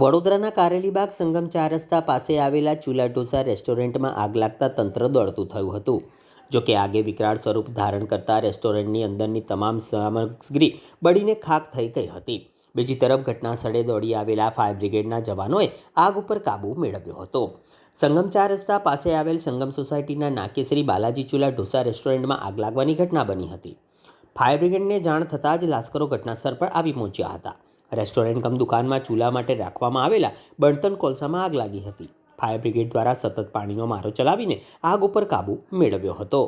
વડોદરાના કારેલીબાગ સંગમ 4 રસ્તા પાસે આવેલા ચૂલા ઢોસા રેસ્ટોરન્ટમાં આગ લાગતા તંત્ર દોડતું થયું હતું. જોકે આગે વિકરાળ સ્વરૂપ ધારણ કરતા રેસ્ટોરન્ટની અંદરની તમામ સામગ્રી બળીને ખાખ થઈ ગઈ હતી. બીજી તરફ ઘટના સ્થળે દોડી આવેલા ફાયર બ્રિગેડના જવાનોએ આગ ઉપર કાબૂ મેળવ્યો હતો. સંગમ 4 રસ્તા પાસે આવેલ સંગમ સોસાયટીના નાકેશ્રી બાલાજી ચૂલા ઢોસા રેસ્ટોરન્ટમાં આગ લાગવાની ઘટના બની હતી. ફાયર બ્રિગેડને જાણ થતાં જ લાશ્કરો ઘટનાસ્થળ પર આવી પહોંચ્યા હતા. રેસ્ટોરન્ટ કમ દુકાનમાં ચૂલા માટે રાખવામાં આવેલા બળતણ કોલસામાં આગ લાગી હતી. ફાયર બ્રિગેડ દ્વારા સતત પાણીનો મારો ચલાવીને આગ ઉપર કાબૂ મેળવ્યો હતો.